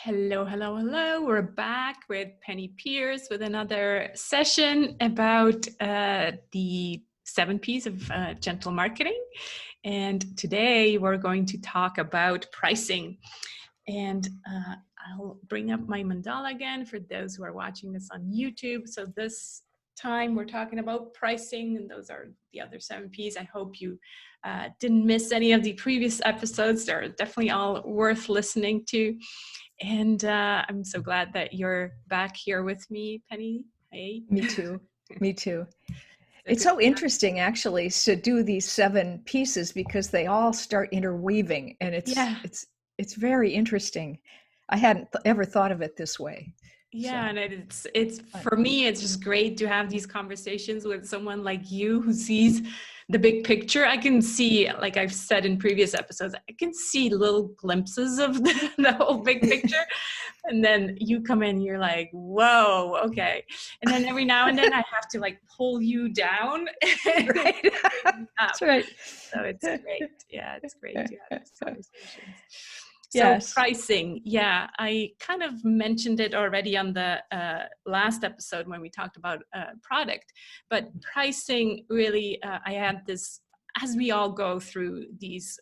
Hello, hello, hello. We're back with Penny Pierce with another session about the 7 P's of gentle marketing. And today we're going to talk about pricing. And I'll bring up my mandala again for those who are watching this on YouTube. So this time we're talking about pricing, and those are the other 7 P's. I hope you didn't miss any of the previous episodes. They're definitely all worth listening to. And I'm so glad that you're back here with me, Penny. Hey. Me too. Me too. It's so interesting, actually, to do these 7 pieces because they all start interweaving, and it's very interesting. I hadn't ever thought of it this way. Yeah, so. And it's for me, it's just great to have these conversations with someone like you who sees the big picture. I can see, like I've said in previous episodes, I can see little glimpses of the whole big picture. And then you come in, you're like, whoa, okay. And then every now and then I have to like pull you down. Right. That's right. So it's great. Yeah, it's great to have these conversations. So yes. Pricing, yeah, I kind of mentioned it already on the last episode when we talked about product, but pricing really, I had this, as we all go through these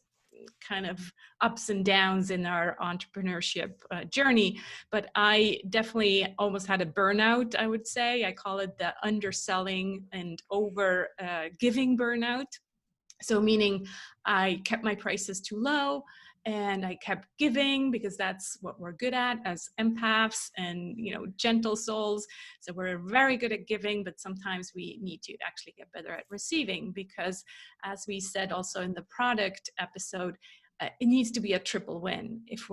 kind of ups and downs in our entrepreneurship journey, but I definitely almost had a burnout, I would say. I call it the underselling and over giving burnout. So meaning I kept my prices too low, and I kept giving because that's what we're good at as empaths and, gentle souls. So we're very good at giving, but sometimes we need to actually get better at receiving because, as we said also in the product episode, it needs to be a triple win. If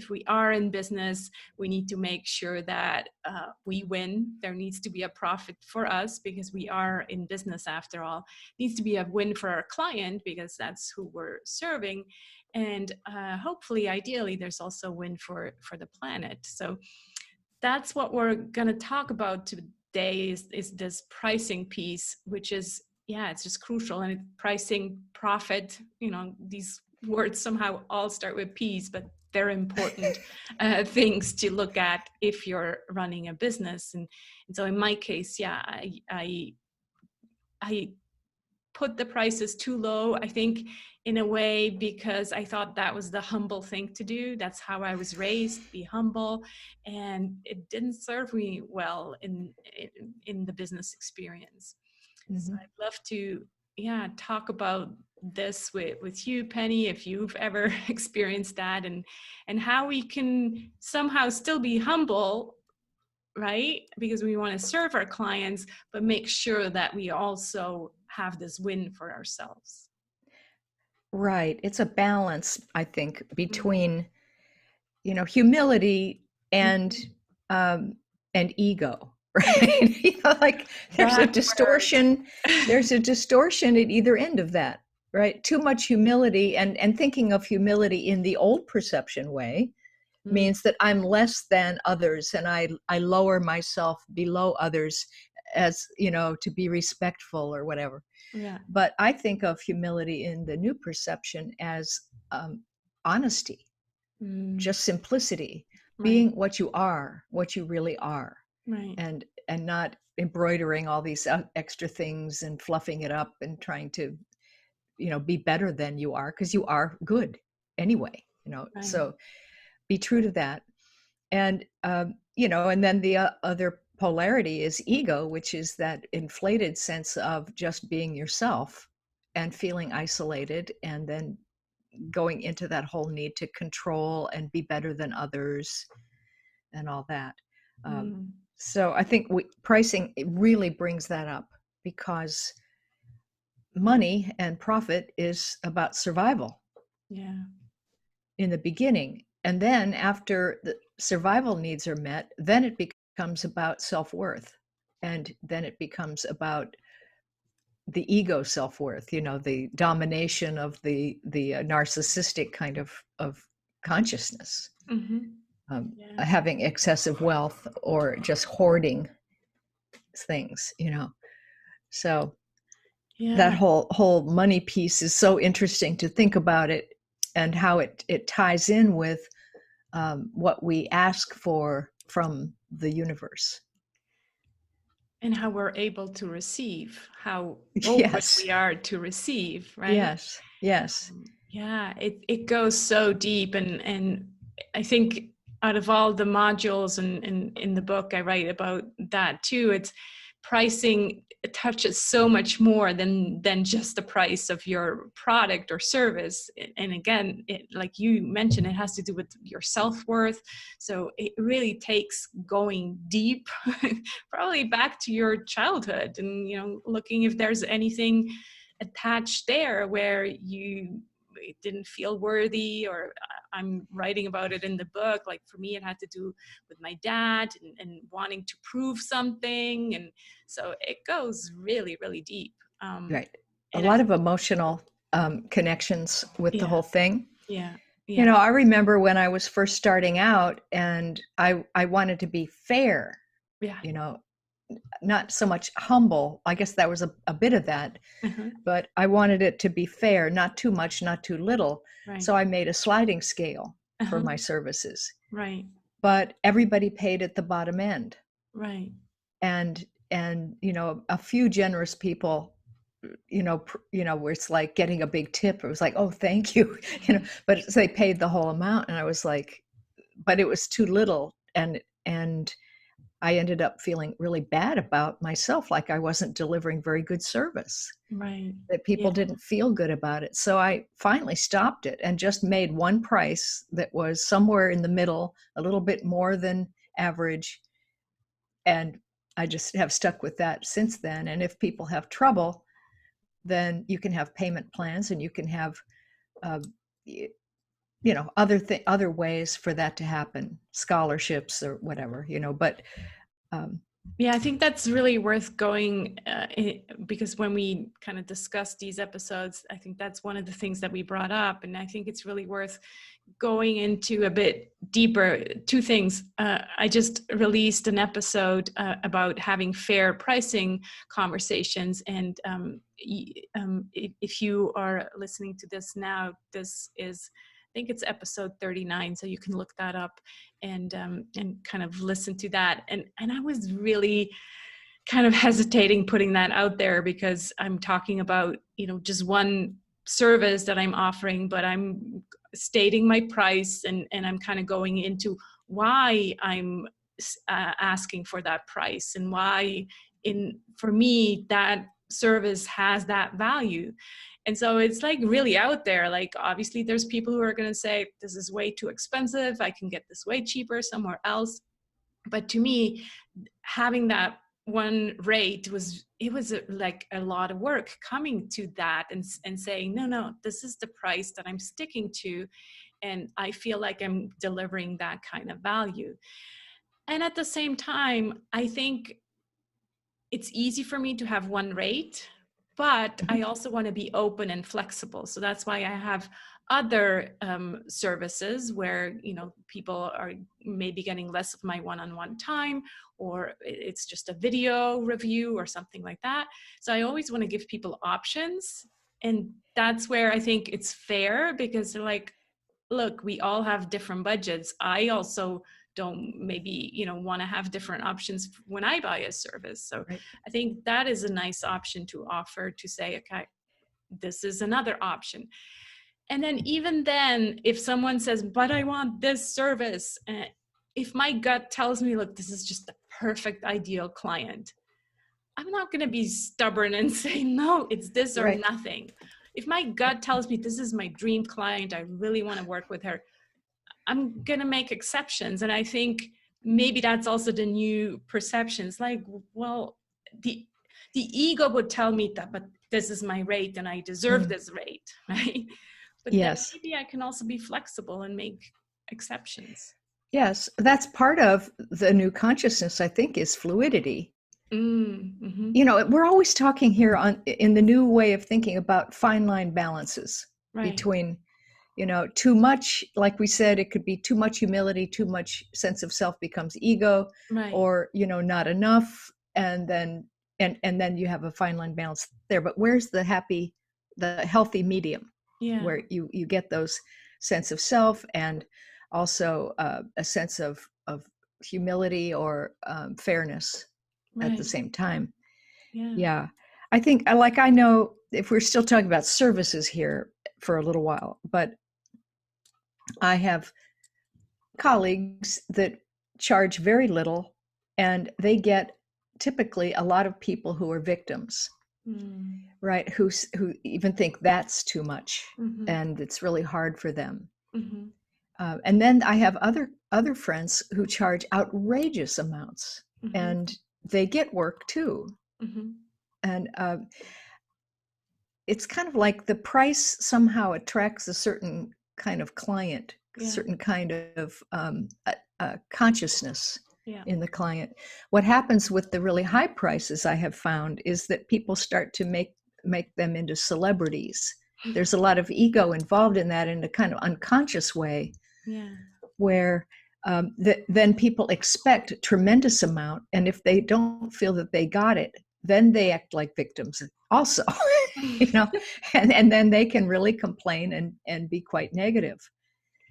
we are in business, we need to make sure that we win. There needs to be a profit for us because we are in business after all. It needs to be a win for our client because that's who we're serving. And hopefully, ideally, there's also a win for the planet. So that's what we're going to talk about today is this pricing piece, which is, it's just crucial. And pricing, profit, these words somehow all start with P's, but they're important things to look at if you're running a business. And so in my case, I put the prices too low, I think, in a way, because I thought that was the humble thing to do. That's how I was raised, be humble. And it didn't serve me well in the business experience. Mm-hmm. So I'd love to, talk about this with you, Penny, if you've ever experienced that, and how we can somehow still be humble, right? Because we want to serve our clients, but make sure that we also have this win for ourselves. Right. It's a balance, I think, between, humility and ego, right? Like there's a distortion. There's a distortion at either end of that, right? Too much humility and thinking of humility in the old perception way means that I'm less than others and I lower myself below others as, to be respectful or whatever. Yeah. But I think of humility in the new perception as honesty, just simplicity, being what you are, what you really are, right. and not embroidering all these extra things and fluffing it up and trying to, be better than you are, because you are good anyway, right. So be true to that. And, and then the other polarity is ego, which is that inflated sense of just being yourself and feeling isolated, and then going into that whole need to control and be better than others and all that. So I think pricing really brings that up, because money and profit is about survival. Yeah. In the beginning. And then after the survival needs are met, then it becomes about self-worth. And then it becomes about the ego self-worth, the domination of the narcissistic kind of consciousness, having excessive wealth or just hoarding things, So that whole money piece is so interesting to think about it, and how it ties in with what we ask for from the universe. And how we're able to receive, how open Yes. we are to receive, right? Yes. Yes. Yeah, it goes so deep. And I think out of all the modules and in the book, I write about that too. It's pricing, it touches so much more than just the price of your product or service. And again, like you mentioned, it has to do with your self-worth. So it really takes going deep, probably back to your childhood, and looking if there's anything attached there where you didn't feel worthy. Or I'm writing about it in the book, like for me it had to do with my dad and wanting to prove something. And so it goes really, really deep. Right. A And lot of emotional connections with the yeah, whole thing. yeah, You yeah, know, I remember when I was first starting out, and I wanted to be fair, yeah. you know, not so much humble. I guess that was a bit of that, Uh-huh. but I wanted it to be fair, not too much, not too little. Right. So I made a sliding scale for Uh-huh. my services, Right, but everybody paid at the bottom end. right. And a few generous people, where it's like getting a big tip. It was like, oh, thank you, but they paid the whole amount, and I was like, but it was too little, and I ended up feeling really bad about myself, like I wasn't delivering very good service, Right. that people Yeah. didn't feel good about it. So I finally stopped it and just made one price that was somewhere in the middle, a little bit more than average. And I just have stuck with that since then. And if people have trouble, then you can have payment plans, and you can have, uh, other ways for that to happen, scholarships or whatever, but um, Yeah, I think that's really worth going because when we kind of discussed these episodes, I think that's one of the things that we brought up. And I think it's really worth going into a bit deeper. Two things. I just released an episode about having fair pricing conversations. And if you are listening to this now, this is, I think it's episode 39, so you can look that up and kind of listen to that. And I was really kind of hesitating putting that out there because I'm talking about, just one service that I'm offering, but I'm stating my price, and I'm kind of going into why I'm asking for that price, and why for me that service has that value. And so it's like really out there. Like, obviously there's people who are going to say, this is way too expensive, I can get this way cheaper somewhere else. But to me, having that one rate was like a lot of work coming to that, and saying, no, this is the price that I'm sticking to, and I feel like I'm delivering that kind of value. And at the same time, I think it's easy for me to have one rate, but I also want to be open and flexible. So that's why I have other services where, people are maybe getting less of my one-on-one time, or it's just a video review or something like that. So I always want to give people options. And that's where I think it's fair, because they're like, look, we all have different budgets. I also don't maybe, want to have different options when I buy a service. So right. I think that is a nice option to offer, to say, okay, this is another option. And then even then, if someone says, but I want this service, if my gut tells me, look, this is just the perfect ideal client, I'm not going to be stubborn and say, no, it's this or Right. nothing. If my gut tells me this is my dream client, I really want to work with her, I'm going to make exceptions. And I think maybe that's also the new perceptions. Like, well, the ego would tell me that, but this is my rate and I deserve this rate, right? But then Yes. maybe I can also be flexible and make exceptions. Yes, that's part of the new consciousness, I think, is fluidity. Mm-hmm. We're always talking here in the new way of thinking about fine line balances Right. between, too much, like we said, it could be too much humility, too much sense of self becomes ego, Right. or, not enough. And then you have a fine line balance there. But where's the healthy medium? Yeah. Where you get those sense of self and also a sense of humility or fairness at the Right. same time. Yeah. Yeah. I think, like, I know if we're still talking about services here for a little while, but I have colleagues that charge very little, and they get typically a lot of people who are victims, Mm. right? Who even think that's too much, Mm-hmm. and it's really hard for them. Mm-hmm. And then I have other friends who charge outrageous amounts, Mm-hmm. and they get work too. Mm-hmm. And it's kind of like the price somehow attracts a certain kind of client, Yeah. certain kind of consciousness Yeah. in the client. What happens with the really high prices, I have found, is that people start to make them into celebrities. There's a lot of ego involved in that in a kind of unconscious way, Yeah. where then people expect a tremendous amount, and if they don't feel that they got it, then they act like victims also. You know, and then they can really complain and be quite negative.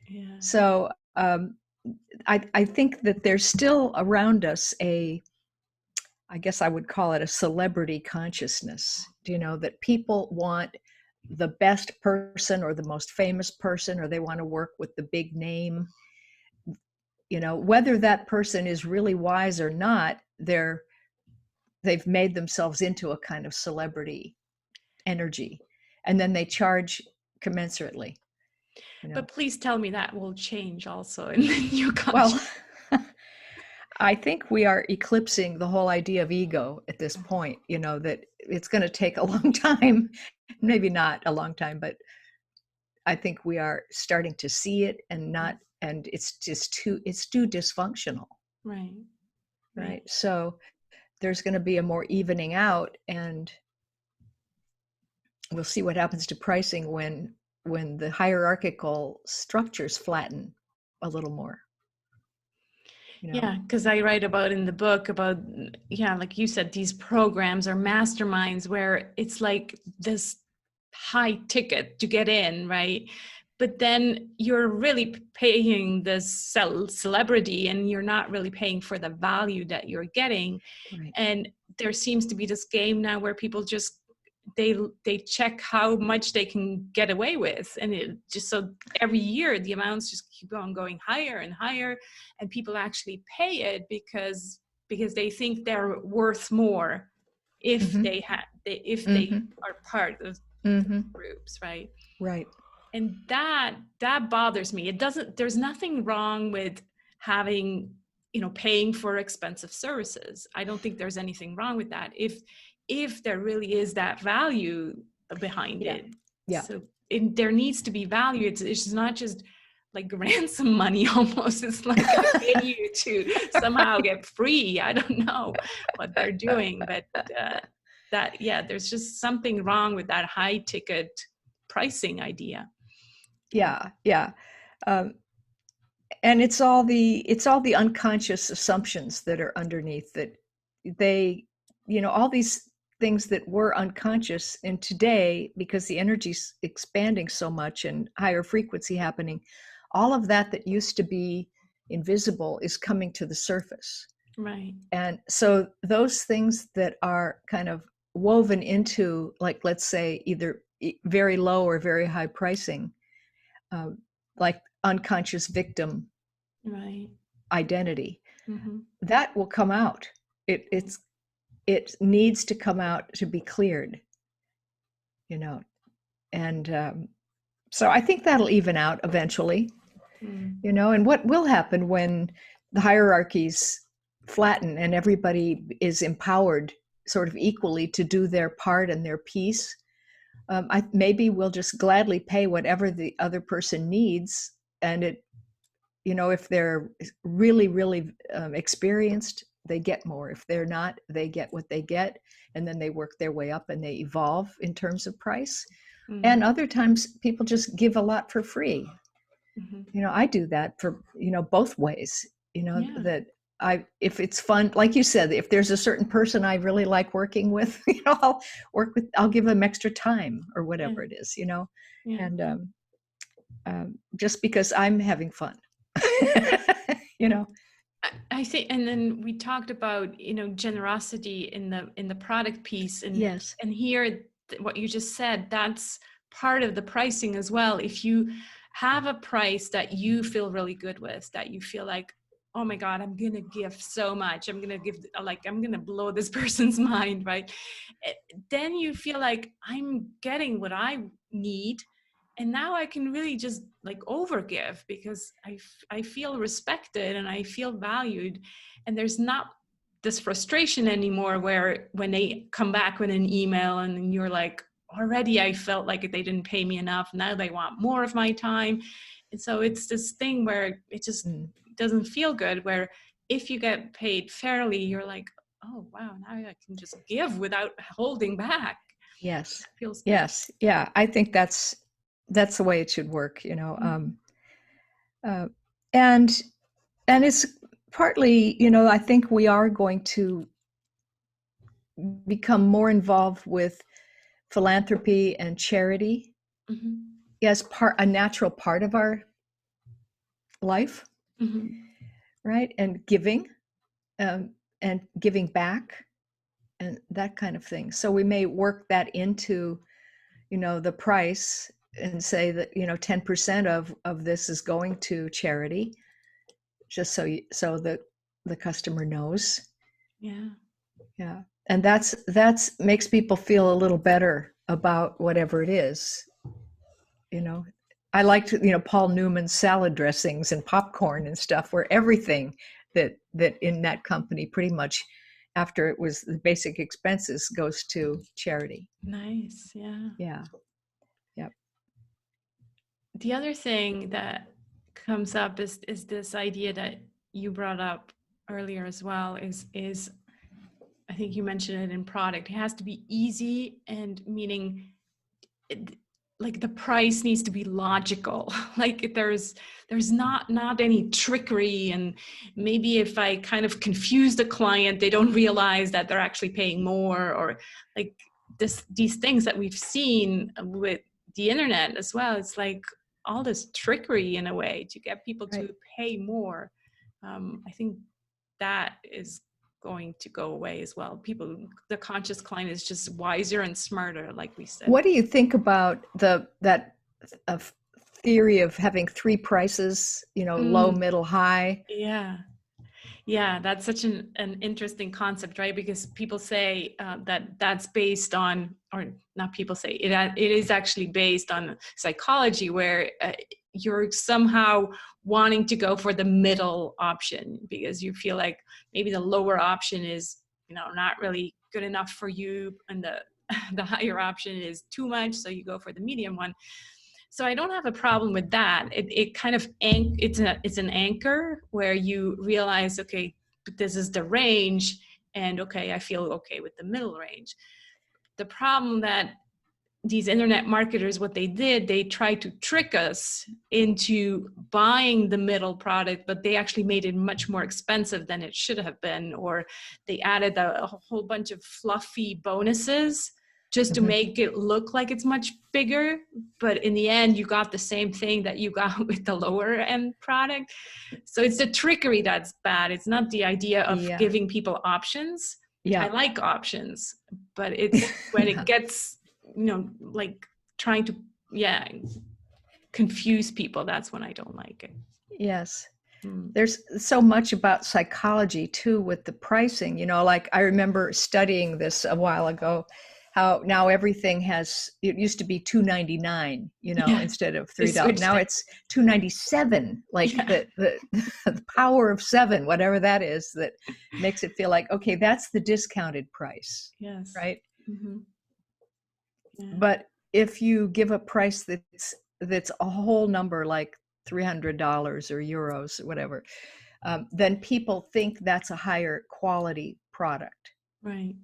Yeah. So I think that there's still around us I guess I would call it a celebrity consciousness, you know, that people want the best person or the most famous person, or they want to work with the big name. You know, whether that person is really wise or not, they've made themselves into a kind of celebrity energy, and then they charge commensurately. You know, But please tell me that will change also in the new well, conscious. I think we are eclipsing the whole idea of ego at this point. You know, that it's going to take a long time, maybe not a long time, but I think we are starting to see it, and it's too dysfunctional. Right. Right. So there's going to be a more evening out, and we'll see what happens to pricing when the hierarchical structures flatten a little more. You know? Yeah, because I write about in the book about, yeah, like you said, these programs or masterminds where it's like this high ticket to get in, right? But then you're really paying this celebrity, and you're not really paying for the value that you're getting. Right. And there seems to be this game now where people just they check how much they can get away with, and it just, so every year the amounts just keep on going higher and higher, and people actually pay it because they think they're worth more if Mm-hmm. they are part of Mm-hmm. groups, right? Right. And that bothers me. It doesn't, there's nothing wrong with having, paying for expensive services. I don't think there's anything wrong with that if there really is that value behind it. Yeah. So there needs to be value. It's not just like ransom money almost. It's like I pay you to somehow get free. I don't know what they're doing, but there's just something wrong with that high ticket pricing idea. Yeah. And it's all the unconscious assumptions that are underneath that they, all these things that were unconscious, and today, because the energy's expanding so much and higher frequency happening, all of that used to be invisible is coming to the surface. Right. And so those things that are kind of woven into, like, let's say, either very low or very high pricing, like unconscious victim Right. identity, Mm-hmm. that will come out. It needs to come out to be cleared, and so I think that'll even out eventually. And what will happen when the hierarchies flatten and everybody is empowered sort of equally to do their part and their piece? Maybe we'll just gladly pay whatever the other person needs, and if they're really, really experienced, they get more. If they're not, they get what they get, and then they work their way up and they evolve in terms of price. Mm-hmm. And other times people just give a lot for free. Mm-hmm. I do that for, both ways, that if it's fun, like you said, if there's a certain person I really like working with, I'll give them extra time or whatever it is, and just because I'm having fun. You know. I think, and then we talked about, generosity in the product piece, Yes. and here, what you just said, that's part of the pricing as well. If you have a price that you feel really good with, that you feel like, oh my God, I'm gonna give so much, I'm gonna blow this person's mind, right? Then you feel like, I'm getting what I need, and now I can really just like overgive, because I feel respected and I feel valued, and there's not this frustration anymore where when they come back with an email and you're like, already I felt like they didn't pay me enough, now they want more of my time. And so it's this thing where it just doesn't feel good, where if you get paid fairly, you're like, oh wow, now I can just give without holding back. Yes. It feels good. Yes. Yeah. I think that's the way it should work, and it's partly, I think we are going to become more involved with philanthropy and charity as a natural part of our life, right? And giving, and giving back, and that kind of thing. So we may work that into, the price, and say that 10% of this is going to charity, just so that the customer knows. Yeah. And that's makes people feel a little better about whatever it is. I liked, Paul Newman's salad dressings and popcorn and stuff, where everything that in that company, pretty much after it was the basic expenses, goes to charity. Nice. Yeah. Yeah. Yep. The other thing that comes up is this idea that you brought up earlier as well, is I think you mentioned it in product. It has to be easy, and meaning like the price needs to be logical. Like there's not any trickery, and maybe if I kind of confuse the client, they don't realize that they're actually paying more, or like these things that we've seen with the internet as well. It's like all this trickery in a way to get people to pay more. I think that is going to go away as well. The conscious client is just wiser and smarter, like we said. What do you think about that theory of having three prices, low, middle, high? Yeah, that's such an interesting concept, right? Because people say that's based on, or not people say, it is actually based on psychology, where you're somehow wanting to go for the middle option, because you feel like maybe the lower option is, not really good enough for you, and the higher option is too much, so you go for the medium one. So I don't have a problem with that. It kind of it's an anchor where you realize, okay, this is the range, and okay, I feel okay with the middle range. The problem that these internet marketers, what they did, they tried to trick us into buying the middle product, but they actually made it much more expensive than it should have been, or they added a whole bunch of fluffy bonuses just to make it look like it's much bigger. But in the end, you got the same thing that you got with the lower end product. So it's the trickery that's bad. It's not the idea of giving people options. I like options, but it's when it gets, like trying to, confuse people, that's when I don't like it. Yes. There's so much about psychology too with the pricing, like I remember studying this a while ago, how now everything it used to be $2.99, instead of $3. Now it's $2.97, like the power of 7, whatever that is, that makes it feel like, okay, that's the discounted price. Yes. Right. Yeah. But if you give a price that's a whole number, like $300 or euros or whatever, then people think that's a higher quality product. Right.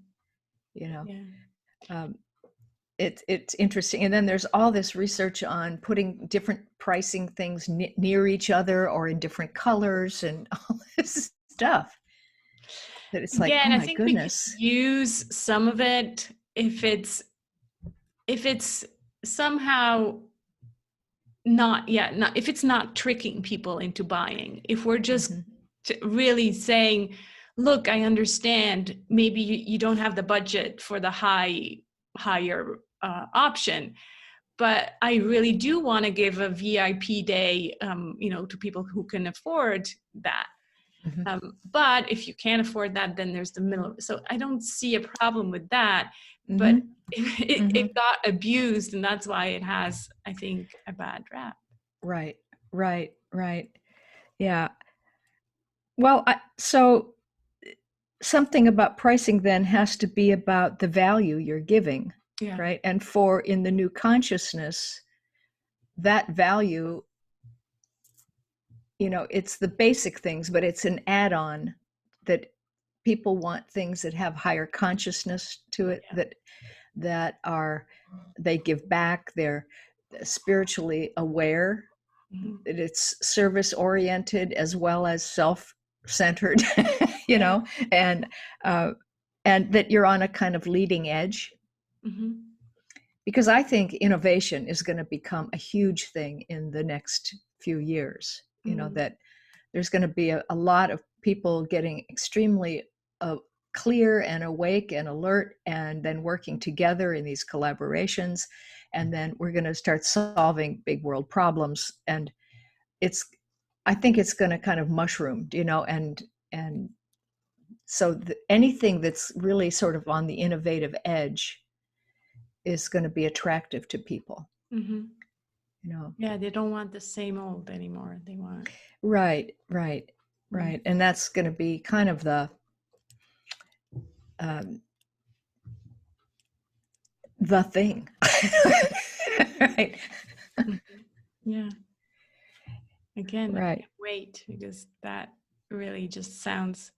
It's interesting. And then there's all this research on putting different pricing things near each other or in different colors and all this stuff. That it's like, and oh I my think goodness. we could use some of it if it's somehow not if it's not tricking people into buying, if we're just really saying, look, I understand maybe you don't have the budget for the higher option, but I really do want to give a VIP day, to people who can afford that. But if you can't afford that, then there's the middle. So I don't see a problem with that, but it got abused, and that's why it has, I think, a bad rap. Right. Yeah. Well, so something about pricing then has to be about the value you're giving, right? And in the new consciousness, that value, it's the basic things, but it's an add-on that people want things that have higher consciousness to it, that are, they give back, they're spiritually aware, that it's service oriented as well as self-centered, and that you're on a kind of leading edge. Because I think innovation is going to become a huge thing in the next few years. That there's going to be a lot of people getting extremely clear and awake and alert, and then working together in these collaborations, and then we're going to start solving big world problems. And I think it's going to kind of mushroom, and so anything that's really sort of on the innovative edge is going to be attractive to people. Yeah, they don't want the same old anymore. They want right. And that's going to be kind of the thing. Right. Yeah. Again, right. I can't wait, because that really just sounds,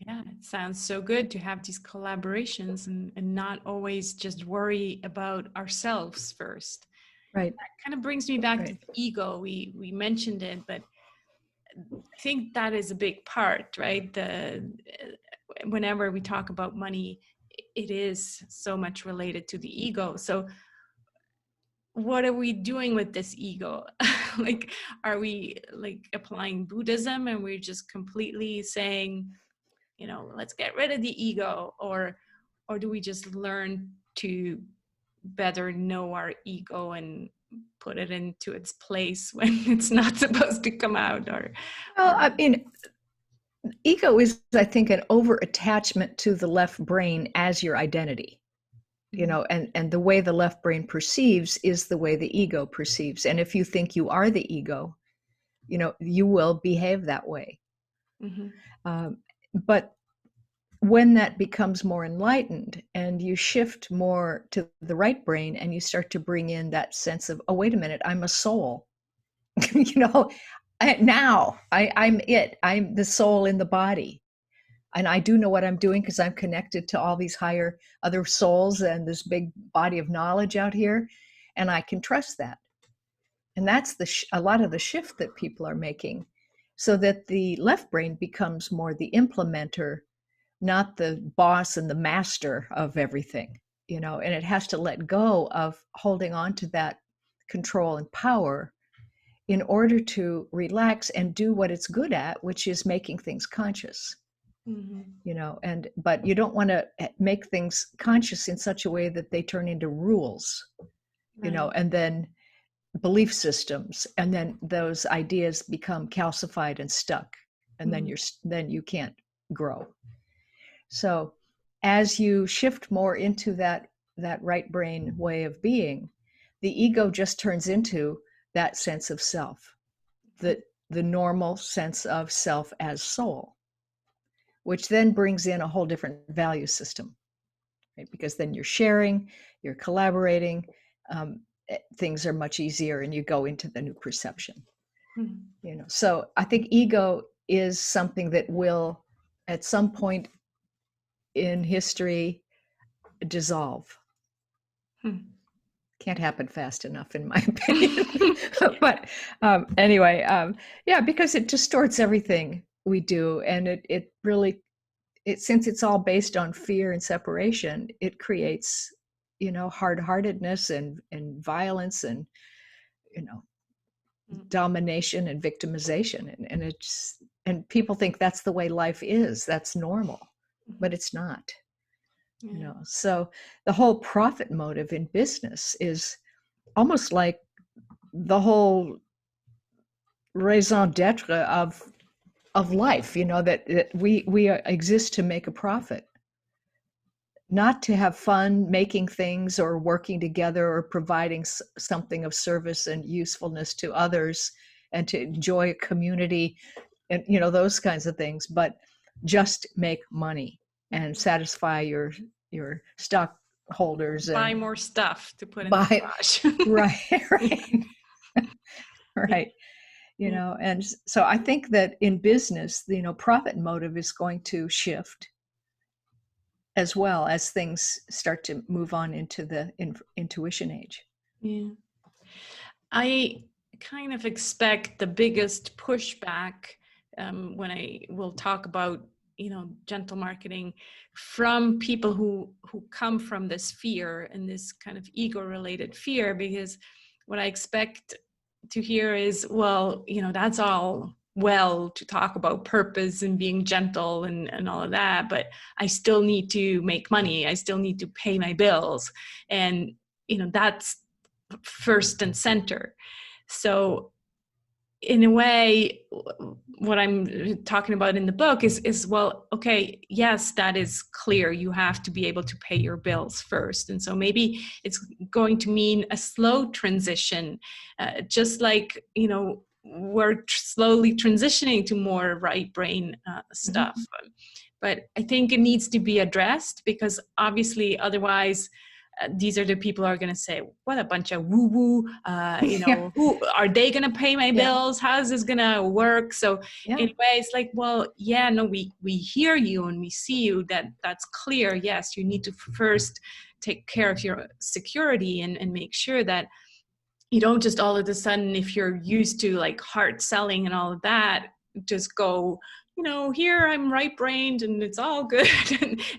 it sounds so good to have these collaborations and not always just worry about ourselves first. Right. That kind of brings me back to ego. We mentioned it, but I think that is a big part, right? Whenever we talk about money, it is so much related to the ego. So what are we doing with this ego? Like, are we like applying Buddhism and we're just completely saying, let's get rid of the ego, or do we just learn to better know our ego and put it into its place when it's not supposed to come out? I mean, ego is, I think, an over attachment to the left brain as your identity, and the way the left brain perceives is the way the ego perceives. And if you think you are the ego, you will behave that way. But when that becomes more enlightened and you shift more to the right brain and you start to bring in that sense of, oh, wait a minute, I'm a soul. I'm the soul in the body. And I do know what I'm doing because I'm connected to all these higher other souls and this big body of knowledge out here. And I can trust that. And that's a lot of the shift that people are making, so that the left brain becomes more the implementer, not the boss and the master of everything, and it has to let go of holding on to that control and power in order to relax and do what it's good at, which is making things conscious. But you don't want to make things conscious in such a way that they turn into rules, and then belief systems, and then those ideas become calcified and stuck, and then you can't grow. So as you shift more into that right brain way of being, the ego just turns into that sense of self, the normal sense of self as soul, which then brings in a whole different value system, right? Because then you're sharing, you're collaborating, things are much easier, and you go into the new perception. So I think ego is something that will, at some point in history, dissolve. Can't happen fast enough, in my opinion. But anyway, because it distorts everything we do, and it really, since it's all based on fear and separation, it creates, hard-heartedness and violence and domination and victimization, and people think that's the way life is, that's normal, but it's not. So the whole profit motive in business is almost like the whole raison d'etre of life, that we exist to make a profit, not to have fun making things or working together or providing something of service and usefulness to others and to enjoy a community and those kinds of things, but just make money and satisfy your stockholders buy and more stuff to put in the garage. right. And so I think that in business, profit motive is going to shift as well as things start to move on into the intuition age. Yeah. I kind of expect the biggest pushback when I will talk about, gentle marketing from people who come from this fear and this kind of ego-related fear, because what I expect to hear is, well, that's all well to talk about purpose and being gentle and all of that, but I still need to make money. I still need to pay my bills. And, that's first and center. So in a way, what I'm talking about in the book is, well, okay, yes, that is clear. You have to be able to pay your bills first. And so maybe it's going to mean a slow transition, just like, we're slowly transitioning to more right brain stuff. Mm-hmm. But I think it needs to be addressed, because obviously otherwise these are the people who are going to say, what a bunch of woo-woo, who are they going to pay my bills? How is this going to work? So in a way, it's like, well, we hear you and we see you, that's clear. Yes, you need to first take care of your security and make sure that you don't just all of a sudden, if you're used to like hard selling and all of that, just go, here I'm right-brained and it's all good.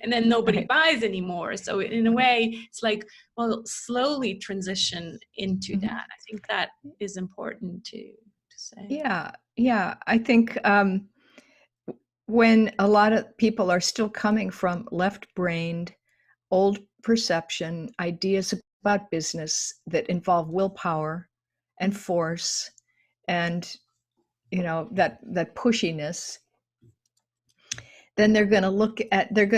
and then nobody buys anymore. So in a way, it's like, well, slowly transition into that. I think that is important to say. Yeah. I think when a lot of people are still coming from left-brained, old perception, ideas about business that involve willpower and force and, that pushiness, then they're going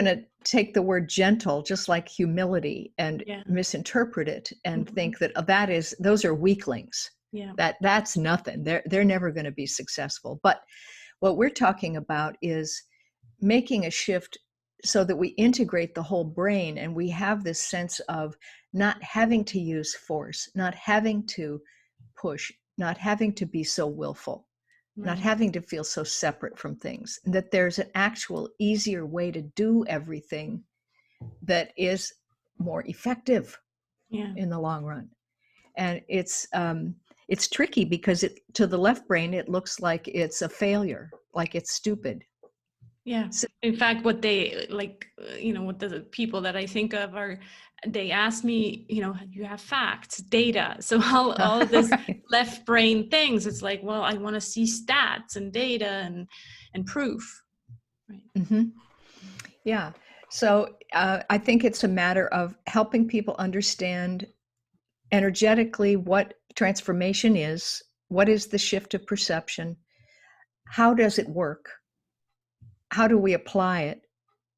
to take the word gentle, just like humility, and misinterpret it and think that those are weaklings. Yeah. That's nothing. They're never going to be successful. But what we're talking about is making a shift so that we integrate the whole brain and we have this sense of not having to use force, not having to push, not having to be so willful. Not having to feel so separate from things, and that there's an actual easier way to do everything that is more effective in the long run. And it's tricky because to the left brain, it looks like it's a failure, like it's stupid. Yeah. So, in fact, what they like, what the people that I think of they ask me, you have facts, data. So all of this left brain things, it's like, well, I want to see stats and data and proof. Right. Mm-hmm. Yeah. So I think it's a matter of helping people understand energetically what transformation is, what is the shift of perception, how does it work, how do we apply it,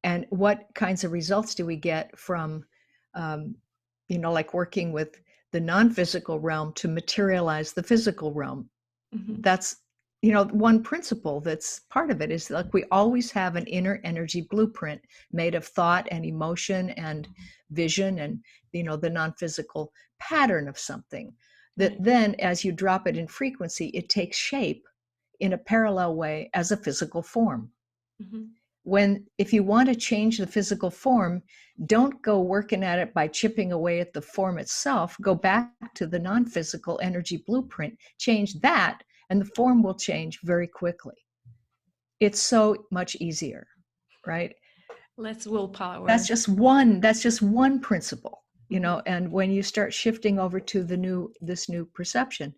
and what kinds of results do we get from like working with the non-physical realm to materialize the physical realm. Mm-hmm. That's, one principle that's part of it is like we always have an inner energy blueprint made of thought and emotion and vision and, the non-physical pattern of something that then as you drop it in frequency, it takes shape in a parallel way as a physical form. Mm-hmm. If you want to change the physical form, don't go working at it by chipping away at the form itself. Go back to the non-physical energy blueprint, change that, and the form will change very quickly. It's so much easier, right? Less willpower. That's just one principle, and when you start shifting over to this new perception,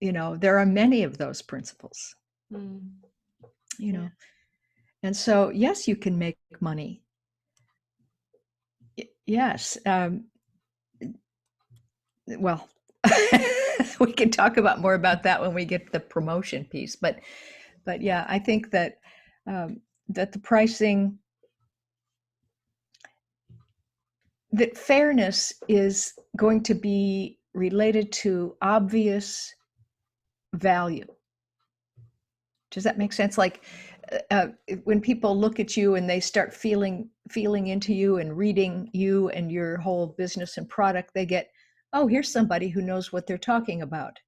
there are many of those principles, Mm. you know. And so, yes, you can make money. Yes. Well, we can talk about more about that when we get to the promotion piece. But yeah, I think that that the pricing, that fairness is going to be related to obvious value. Does that make sense? Like when people look at you and they start feeling into you and reading you and your whole business and product, they get, oh, here's somebody who knows what they're talking about.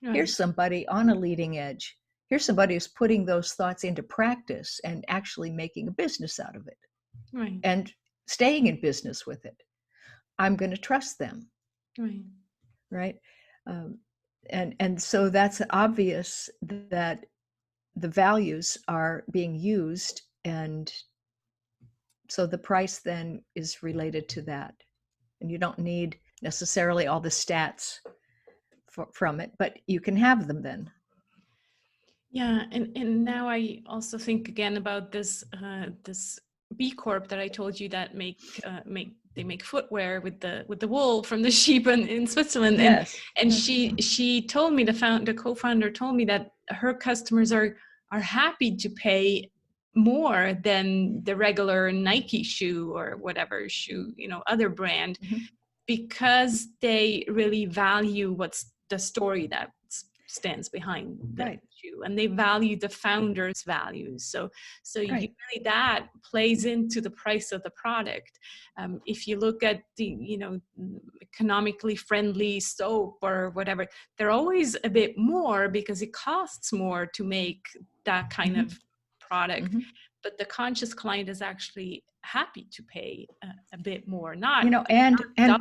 Right. Here's somebody on a leading edge. Here's somebody who's putting those thoughts into practice and actually making a business out of it. Right. And staying in business with it. I'm going to trust them. Right. Right. And so that's obvious that the values are being used, and so the price then is related to that. And you don't need necessarily all the stats from it, but you can have them then. Yeah, and now I also think again about this this B Corp that I told you that make footwear with the wool from the sheep in Switzerland. Yes. And she told me, the co-founder told me that her customers are happy to pay more than the regular Nike shoe or whatever shoe, other brand, because they really value what's the story that stands behind the shoe, and they value the founder's values. So really that plays into the price of the product. If you look at the economically friendly soap or whatever, they're always a bit more because it costs more to make that kind of product. But the conscious client is actually happy to pay a bit more, and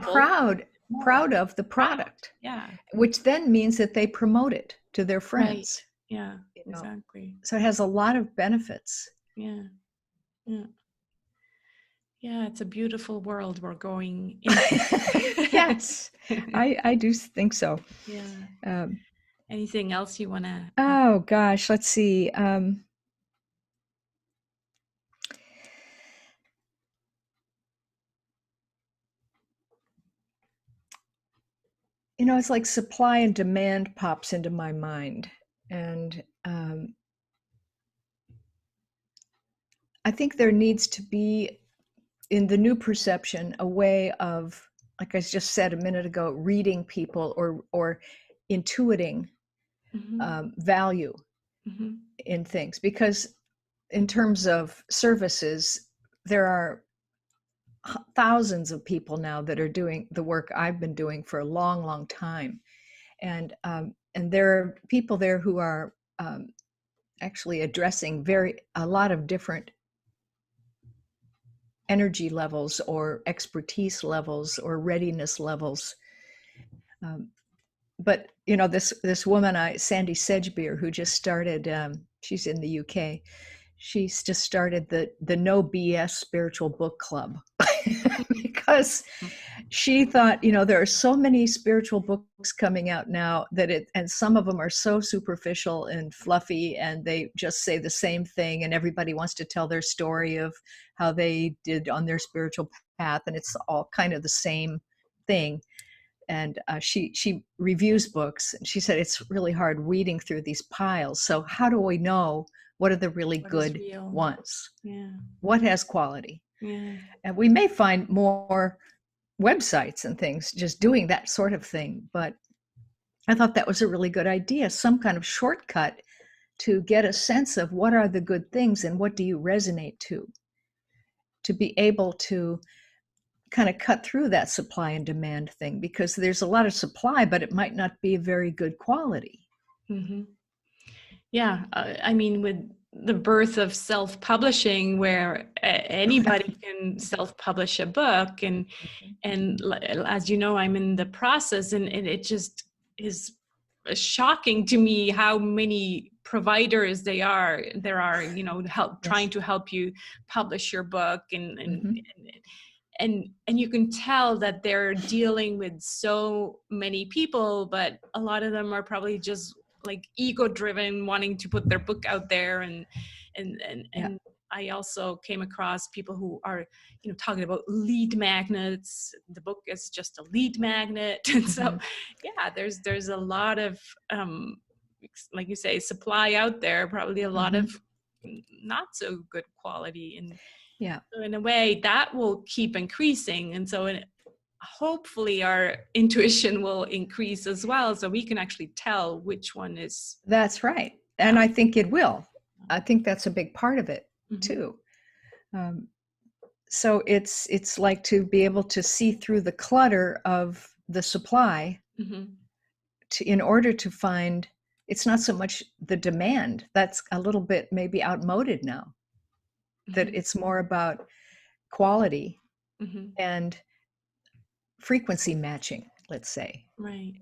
proud of the product. Yeah. Which then means that they promote it to their friends. Right. Yeah, exactly. So it has a lot of benefits. Yeah. It's a beautiful world we're going into. Yes, I do think so. Yeah. Anything else you want to? Oh gosh, let's see. It's like supply and demand pops into my mind. And I think there needs to be, in the new perception, a way of, like I just said a minute ago, reading people or intuiting value in things. Because in terms of services, there are thousands of people now that are doing the work I've been doing for a long, long time. And there are people there who are actually addressing a lot of different energy levels or expertise levels or readiness levels. But this woman, Sandy Sedgbeer, who just started, she's in the UK. She's just started the No BS Spiritual Book Club because she thought, there are so many spiritual books coming out now and some of them are so superficial and fluffy, and they just say the same thing, and everybody wants to tell their story of how they did on their spiritual path, and it's all kind of the same thing. And she reviews books, and she said it's really hard weeding through these piles. So how do we know what are the really good ones? Yeah. What has quality? Yeah. And we may find more websites and things just doing that sort of thing. But I thought that was a really good idea, some kind of shortcut to get a sense of what are the good things and what do you resonate to be able to kind of cut through that supply and demand thing, because there's a lot of supply, but it might not be very good quality. Yeah. I mean, with the birth of self-publishing, where anybody can self-publish a book, and as you know, I'm in the process, and it just is shocking to me how many providers there are trying to help you publish your book, and you can tell that they're dealing with so many people, but a lot of them are probably just like ego driven, wanting to put their book out there. And Yeah. I also came across people who are, talking about lead magnets. The book is just a lead magnet. And so, yeah, there's a lot of, like you say, supply out there, probably a lot of not so good quality. And yeah, so in a way that will keep increasing. And so hopefully our intuition will increase as well, so we can actually tell which one is. that's right. And I think it will. I think that's a big part of it too. So it's like to be able to see through the clutter of the supply in order to find, it's not so much the demand, that's a little bit maybe outmoded now, that it's more about quality and frequency matching, let's say. Right.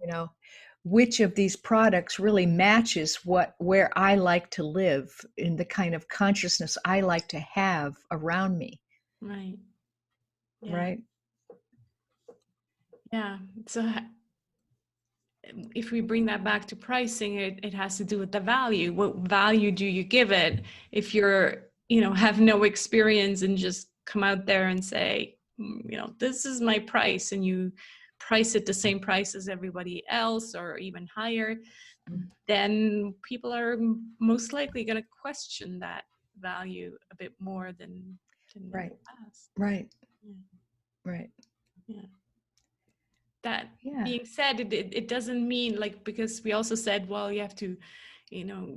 Which of these products really matches where I like to live, in the kind of consciousness I like to have around me. Right. Yeah. Right. Yeah. So if we bring that back to pricing, it has to do with the value. What value do you give it? If you're, have no experience and just come out there and say, this is my price, and you price it the same price as everybody else or even higher, then people are most likely going to question that value a bit more than right. in the past. Right. Yeah. Right. Yeah. That being said, it doesn't mean, like, because we also said, well, you have to,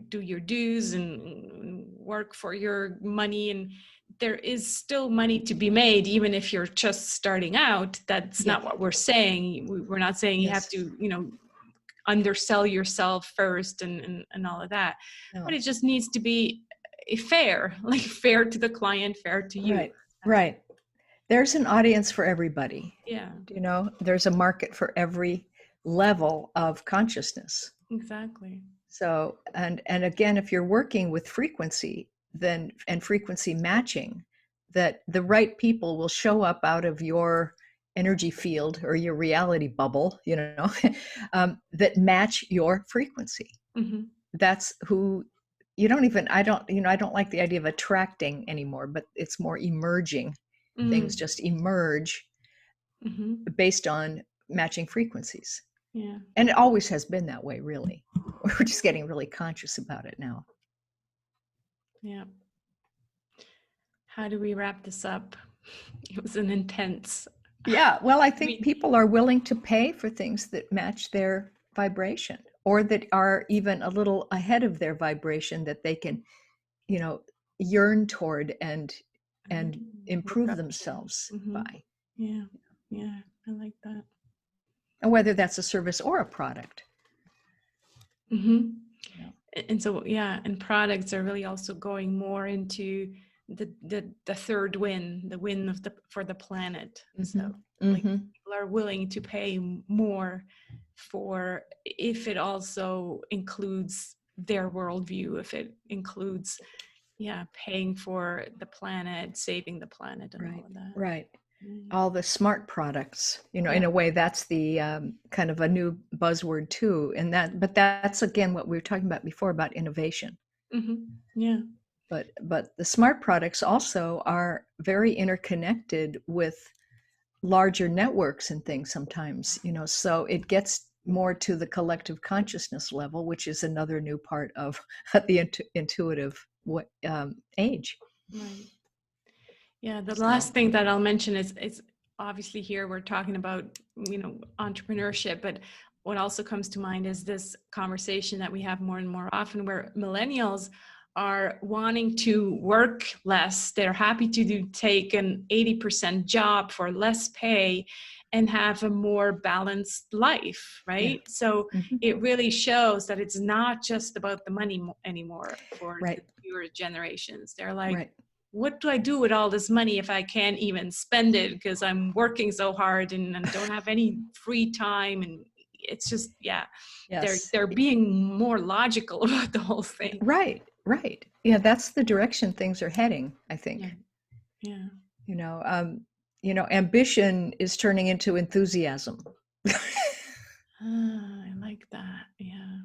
do your dues and work for your money, and there is still money to be made, even if you're just starting out. That's not what we're saying. We're not saying you have to, undersell yourself first and all of that. No. But it just needs to be fair, like fair to the client, fair to you. Right. Right. There's an audience for everybody. Yeah. There's a market for every level of consciousness. Exactly. So, and again, if you're working with frequency, and frequency matching, that the right people will show up out of your energy field or your reality bubble, that match your frequency. That's who I don't like the idea of attracting anymore, but it's more emerging. Things just emerge based on matching frequencies. Yeah. And it always has been that way, really. We're just getting really conscious about it now. Yeah. How do we wrap this up? It was an intense. Yeah. Well, I think people are willing to pay for things that match their vibration, or that are even a little ahead of their vibration, that they can, yearn toward and improve themselves by. Yeah. Yeah. I like that. And whether that's a service or a product. And so, and products are really also going more into the third win, the win for the planet. So like, people are willing to pay more for, if it also includes their worldview, if it includes paying for the planet, saving the planet, and all of that. Right. All the smart products, in a way, that's the kind of a new buzzword too. But that's again what we were talking about before, about innovation. Yeah. But the smart products also are very interconnected with larger networks and things sometimes, so it gets more to the collective consciousness level, which is another new part of the intuitive age. Right. Yeah, the last thing that I'll mention is obviously here we're talking about, entrepreneurship, but what also comes to mind is this conversation that we have more and more often, where millennials are wanting to work less. They're happy to take an 80% job for less pay and have a more balanced life, right? Yeah. So it really shows that it's not just about the money anymore for the newer generations. They're like, what do I do with all this money if I can't even spend it because I'm working so hard and don't have any free time? And it's just, they're being more logical about the whole thing. Right. Yeah, that's the direction things are heading, I think. Yeah. Ambition is turning into enthusiasm. I like that. Yeah.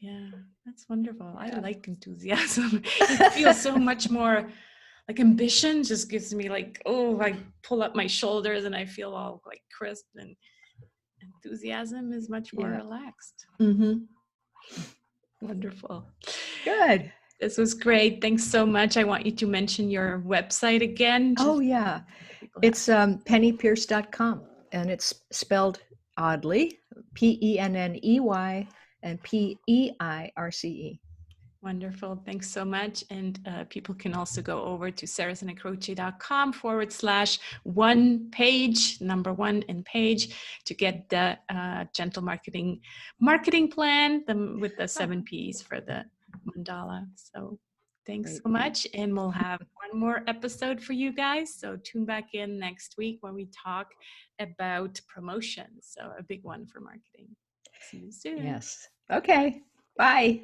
Yeah, that's wonderful. I Yeah. like enthusiasm. It feels so much more like ambition just gives me like, oh, I pull up my shoulders and I feel all like crisp, and enthusiasm is much more Yeah. relaxed. Mm-hmm. Wonderful. Good. This was great. Thanks so much. I want you to mention your website again. Oh, Just yeah. so people have. It's pennypierce.com, and it's spelled oddly, Penney and Peiirce. Wonderful. Thanks so much. And people can also go over to sarahsantacroce.com/one page, number one in page, to get the gentle marketing plan with the 7 Ps for the mandala. So thanks Great. so much. And we'll have one more episode for you guys. So tune back in next week when we talk about promotions. So a big one for marketing. See you soon. Yes. Okay. Bye.